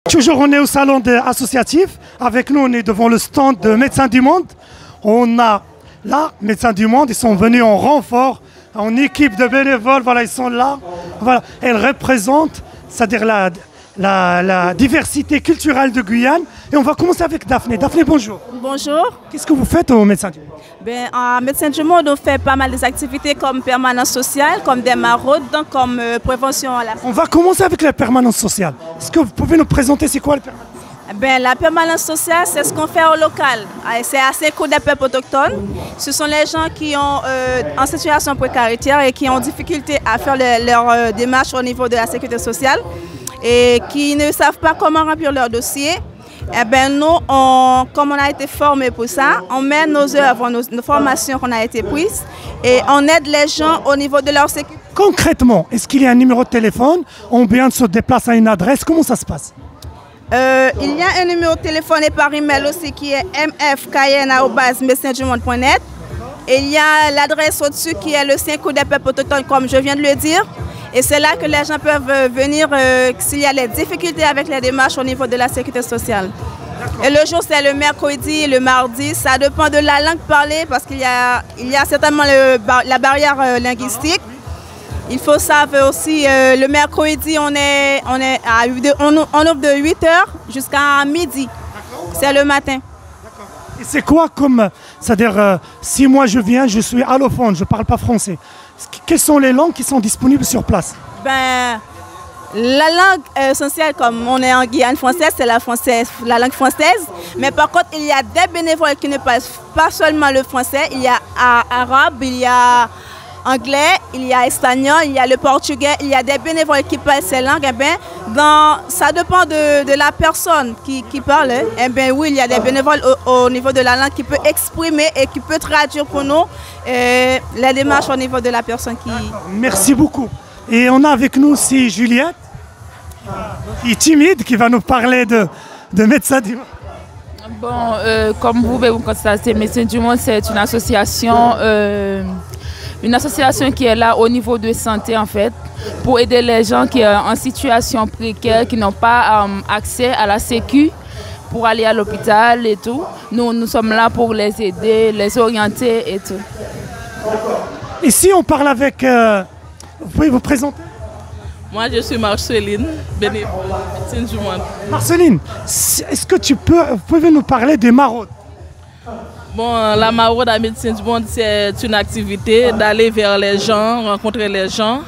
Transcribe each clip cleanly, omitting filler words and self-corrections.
Toujours, on est au salon associatif. Avec nous, on est devant le stand de Médecins du Monde. On a là, Médecins du Monde, ils sont venus en renfort, en équipe de bénévoles. Voilà, ils sont là. Voilà, elles représentent, c'est-à-dire la diversité culturelle de Guyane. Et on va commencer avec Daphné. Daphné, bonjour. Bonjour. Qu'est-ce que vous faites au Médecins du Monde? À Médecins du Monde, on fait pas mal d'activités comme permanence sociale, comme des maraudes, comme prévention à la... On va commencer avec la permanence sociale. Est-ce que vous pouvez nous présenter c'est quoi la permanence? La permanence sociale, c'est ce qu'on fait au local. C'est assez cool des peuples autochtones. Ce sont les gens qui sont en situation précaritaire et qui ont difficulté à faire leur démarche au niveau de la sécurité sociale et qui ne savent pas comment remplir leur dossier. Nous, comme on a été formés pour ça, on met nos œuvres, nos formations qu'on a été prises et on aide les gens au niveau de leur sécurité. Concrètement, est-ce qu'il y a un numéro de téléphone? On vient de se déplacer à une adresse? Comment ça se passe? Il y a un numéro de téléphone et par email aussi qui est mfkn@médecindumonde.net. Et il y a l'adresse au-dessus qui est le Synco des peuples autochtones, comme je viens de le dire. Et c'est là que les gens peuvent venir s'il y a des difficultés avec les démarches au niveau de la sécurité sociale. Et le jour, c'est le mercredi et le mardi. Ça dépend de la langue parlée parce qu'il y a certainement la barrière linguistique. Il faut savoir aussi, le mercredi, on ouvre de 8h jusqu'à midi. C'est le matin. Et c'est quoi comme, c'est-à-dire, si moi je viens, je suis allophone, je ne parle pas français. Quelles sont les langues qui sont disponibles sur place? La langue essentielle, comme on est en Guyane française, c'est la langue française. Mais par contre, il y a des bénévoles qui ne parlent pas seulement le français. Il y a arabe, il y a anglais, il y a espagnol, il y a le portugais, il y a des bénévoles qui parlent ces langues. Ça dépend de la personne qui parle. Oui, il y a des bénévoles au niveau de la langue qui peut exprimer et qui peut traduire pour nous les démarches au niveau de la personne qui... Merci beaucoup. Et on a avec nous aussi Juliette, qui est timide, qui va nous parler de Médecins du Monde. Comme vous pouvez vous constater, Médecins du Monde, c'est une association qui est là au niveau de santé en fait, pour aider les gens qui sont en situation précaire, qui n'ont pas accès à la sécu pour aller à l'hôpital et tout. Nous sommes là pour les aider, les orienter et tout. Ici, on parle avec... vous pouvez vous présenter? Moi, je suis Marceline, bénévole Médecins du Monde. Marceline, est-ce que vous pouvez nous parler des maraudes? La maraude à Médecins du Monde, c'est une activité d'aller vers les gens, rencontrer les gens.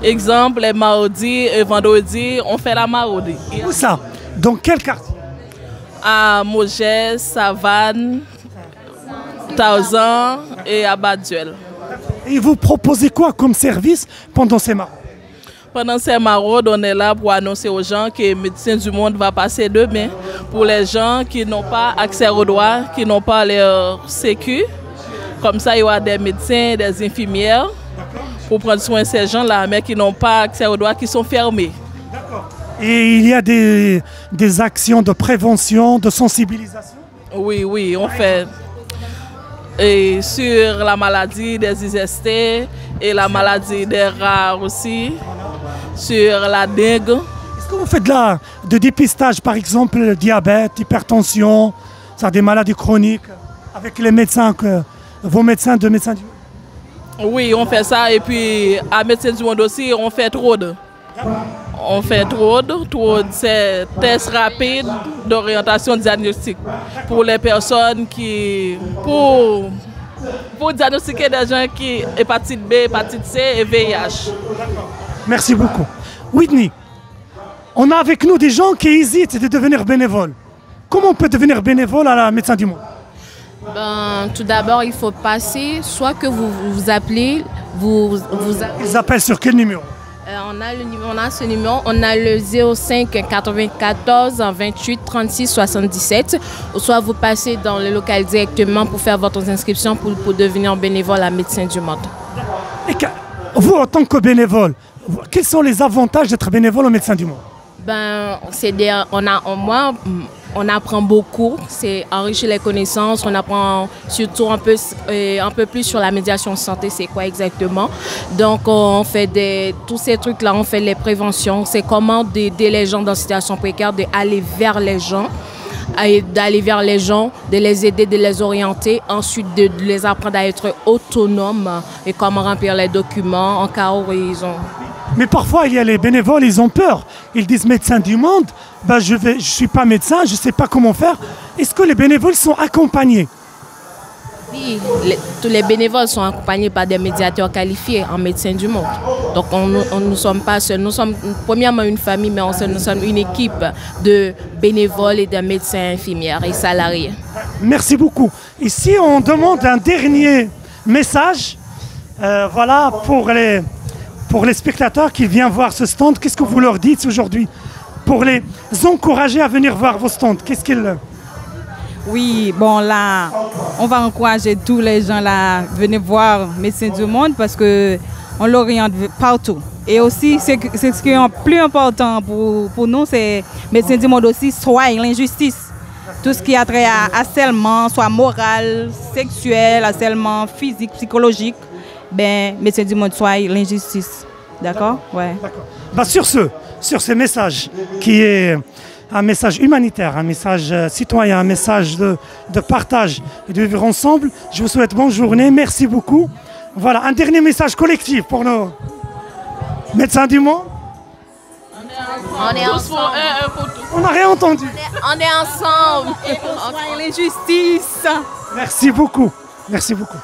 Exemple, les mardis et vendredis, on fait la maraude. Où ça? Dans quel quartier? À Mogès, Savane, Tarzan et à Baduel. Et vous proposez quoi comme service pendant ces maraudes? Pendant ces maraudes, on est là pour annoncer aux gens que Médecins du Monde va passer demain pour les gens qui n'ont pas accès aux droits, qui n'ont pas leur sécu. Comme ça, il y aura des médecins, des infirmières pour prendre soin de ces gens-là, mais qui n'ont pas accès aux droits, qui sont fermés. Et il y a des actions de prévention, de sensibilisation? Oui, on fait. Et sur la maladie des IST et la maladie des rats aussi, sur la dengue. Est-ce que vous faites de dépistage, par exemple, diabète, hypertension, ça, des maladies chroniques, avec les médecins, vos médecins de Médecins du Monde? Oui, on fait ça. Et puis à Médecins du Monde aussi, on fait TROD. On fait TROD. TROD, c'est test rapide d'orientation diagnostique pour les personnes pour diagnostiquer des gens qui ont hépatite B, hépatite C et VIH. Merci beaucoup. Whitney, on a avec nous des gens qui hésitent de devenir bénévoles. Comment on peut devenir bénévole à la Médecins du Monde? Tout d'abord, il faut passer, soit que vous appelez, Ils appellent sur quel numéro? On a ce numéro, on a le 05 94 28 36 77, ou soit vous passez dans le local directement pour faire votre inscription pour devenir bénévole à Médecins du Monde. Et vous, en tant que bénévole, quels sont les avantages d'être bénévole aux Médecins du Monde? on apprend beaucoup, c'est enrichir les connaissances, on apprend surtout un peu plus sur la médiation santé, c'est quoi exactement. Donc on fait tous ces trucs-là, on fait les préventions, c'est comment d'aider les gens dans une situation précaire, d'aller vers les gens, de les aider, de les orienter, ensuite de les apprendre à être autonomes et comment remplir les documents en cas où ils ont... Mais parfois, il y a les bénévoles, ils ont peur. Ils disent médecin du monde, ben, je ne suis pas médecin, je ne sais pas comment faire. Est-ce que les bénévoles sont accompagnés? Oui, tous les bénévoles sont accompagnés par des médiateurs qualifiés en médecins du monde. Donc on ne sommes pas seuls. Nous sommes premièrement une famille, mais nous sommes une équipe de bénévoles et de médecins, infirmières et salariés. Merci beaucoup. Ici, on demande un dernier message voilà, pour les spectateurs qui viennent voir ce stand. Qu'est-ce que vous leur dites aujourd'hui pour les encourager à venir voir vos stands? Qu'est-ce qu'ils... Oui, bon là, on va encourager tous les gens là, venez voir Médecins du Monde parce qu'on l'oriente partout. Et aussi, c'est ce qui est plus important pour nous, c'est Médecins du Monde aussi soigne l'injustice. Tout ce qui a trait à harcèlement, soit moral, sexuel, harcèlement physique, psychologique, ben Médecins du Monde soigne l'injustice. D'accord? Ouais. D'accord. Bah, sur ce message qui est un message humanitaire, un message citoyen, un message de partage et de vivre ensemble, je vous souhaite bonne journée. Merci beaucoup. Voilà, un dernier message collectif pour nos médecins du monde. On est ensemble. On n'a rien entendu. On est ensemble. On soigne l'injustice. Merci beaucoup. Merci beaucoup.